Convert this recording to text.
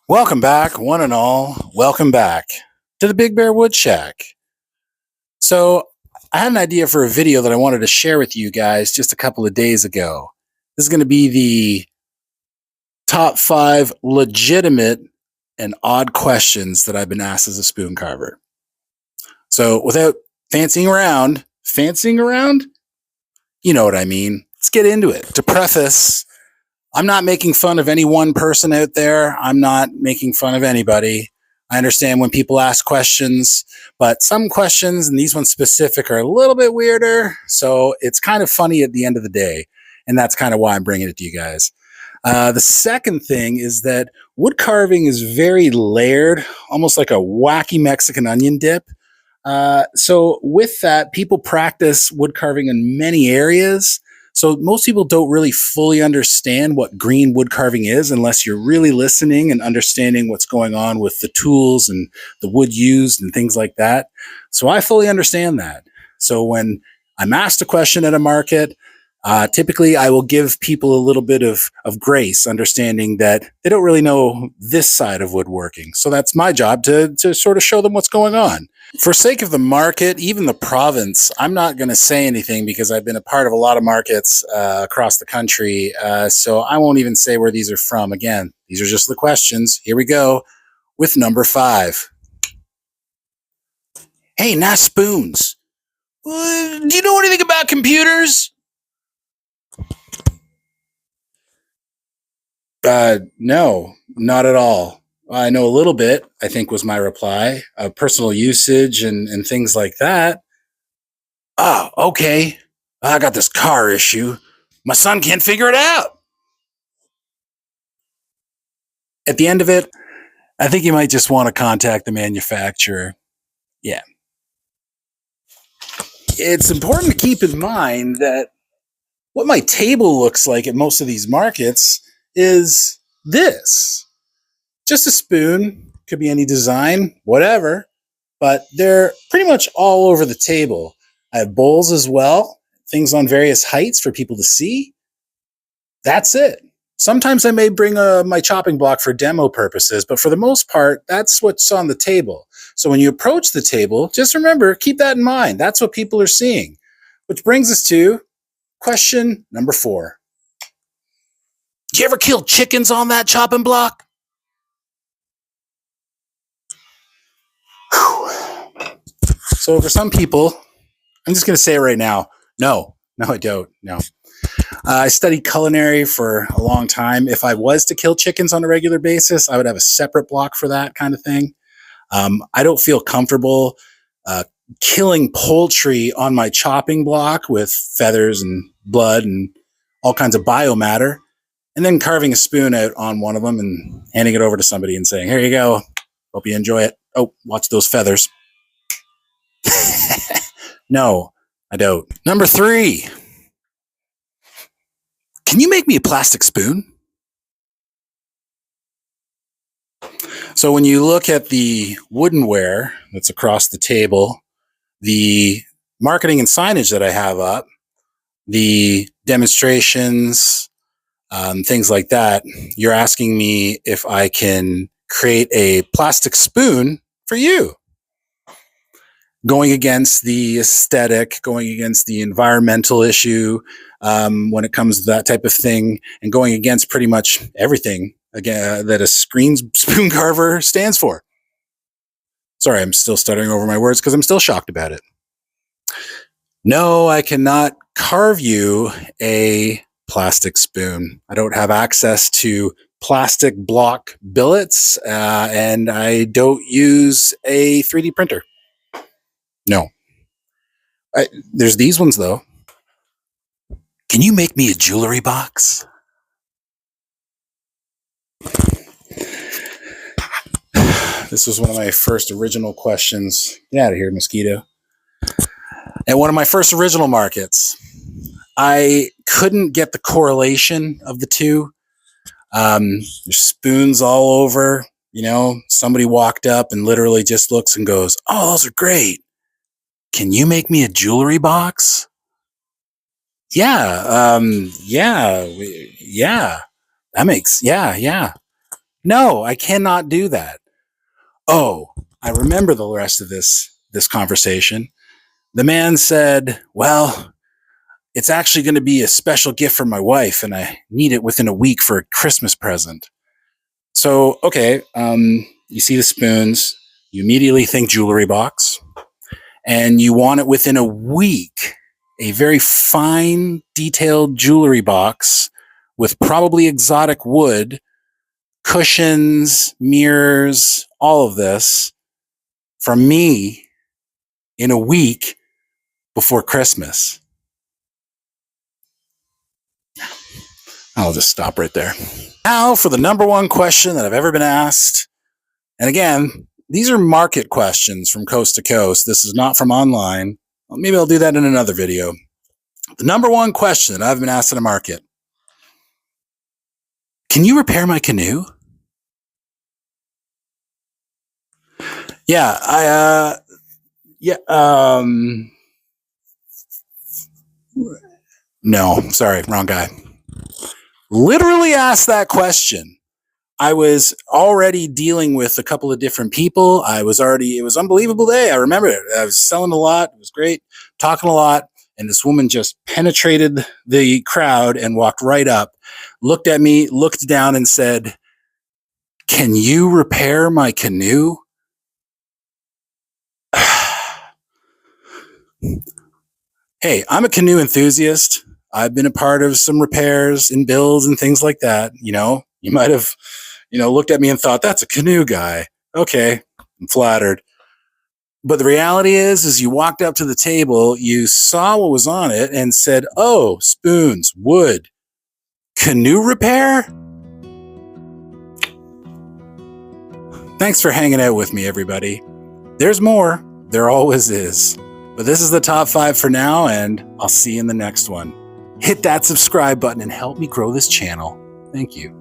Welcome back, one and all. Welcome back to the Big Bear Wood Shack. So, I had an idea for a video that I wanted to share with you guys just a couple of days ago. This is going to be the top 5 legitimate and odd questions that I've been asked as a spoon carver. So, without fancying around, you know what I mean. Let's get into it. To preface, I'm not making fun of any one person out there. I'm not making fun of anybody. I understand when people ask questions, but some questions, and these ones specific, are a little bit weirder. So it's kind of funny at the end of the day. And that's kind of why I'm bringing it to you guys. The second thing is that wood carving is very layered, almost like a wacky Mexican onion dip. So with that, people practice wood carving in many areas. So most people don't really fully understand what green wood carving is unless you're really listening and understanding what's going on with the tools and the wood used and things like that. So I fully understand that. So when I'm asked a question at a market, typically I will give people a little bit of grace, understanding that they don't really know this side of woodworking. So that's my job to sort of show them what's going on. For sake of the market, even the province, I'm not going to say anything because I've been a part of a lot of markets across the country. So I won't even say where these are from. Again, these are just the questions. Here we go with number 5. Hey, nice spoons. Do you know anything about computers? No, not at all. I know a little bit, I think was my reply. Personal usage and things like that. Oh, okay. I got this car issue. My son can't figure it out. At the end of it, I think you might just want to contact the manufacturer. Yeah. It's important to keep in mind that what my table looks like at most of these markets is this. Just a spoon, could be any design, whatever, but they're pretty much all over the table. I have bowls as well, things on various heights for people to see. That's it. Sometimes I may bring my chopping block for demo purposes, but for the most part, that's what's on the table. So when you approach the table, just remember, keep that in mind. That's what people are seeing. Which brings us to question number 4. Did you ever kill chickens on that chopping block? Whew. So for some people, I'm just going to say it right now. No, I don't. No. I studied culinary for a long time. If I was to kill chickens on a regular basis, I would have a separate block for that kind of thing. I don't feel comfortable killing poultry on my chopping block with feathers and blood and all kinds of biomatter, and then carving a spoon out on one of them and handing it over to somebody and saying, "Here you go. Hope you enjoy it. Oh, watch those feathers." No, I don't. Number 3. Can you make me a plastic spoon? So when you look at the woodenware that's across the table, the marketing and signage that I have up, the demonstrations, things like that, you're asking me if I can create a plastic spoon for you. Going against the aesthetic, going against the environmental issue when it comes to that type of thing, and going against pretty much everything again that a spoon carver stands for. Sorry, I'm still stuttering over my words because I'm still shocked about it. No, I cannot carve you a plastic spoon. I don't have access to plastic block billets, and I don't use a 3D printer. No. There's these ones, though. Can you make me a jewelry box? This was one of my first original questions. Get out of here, mosquito. At one of my first original markets, I couldn't get the correlation of the two. There's spoons all over. You know, somebody walked up and literally just looks and goes, "Oh, those are great. Can you make me a jewelry box?" Yeah, yeah. That makes, yeah. No, I cannot do that. Oh, I remember the rest of this conversation. The man said, "Well, it's actually going to be a special gift for my wife, and I need it within a week for a Christmas present." So, okay, you see the spoons, you immediately think jewelry box, and you want it within a week. A very fine, detailed jewelry box with probably exotic wood, cushions, mirrors, all of this from me in a week before Christmas. I'll just stop right there. Now for the number one question that I've ever been asked. And again, these are market questions from coast to coast. This is not from online. Well, maybe I'll do that in another video. The number one question that I've been asked in a market: can you repair my canoe? Yeah, no, sorry, wrong guy. Literally asked that question. I was already dealing with a couple of different people. It was an unbelievable day. I remember it. I was selling a lot. It was great, talking a lot. And this woman just penetrated the crowd and walked right up, looked at me, looked down and said, "Can you repair my canoe?" Hey, I'm a canoe enthusiast. I've been a part of some repairs and builds and things like that. You might have, looked at me and thought, that's a canoe guy. Okay, I'm flattered. But the reality is you walked up to the table, you saw what was on it and said, "Oh, spoons, wood, canoe repair?" Thanks for hanging out with me, everybody. There's more. There always is. But this is the top 5 for now, and I'll see you in the next one. Hit that subscribe button and help me grow this channel. Thank you.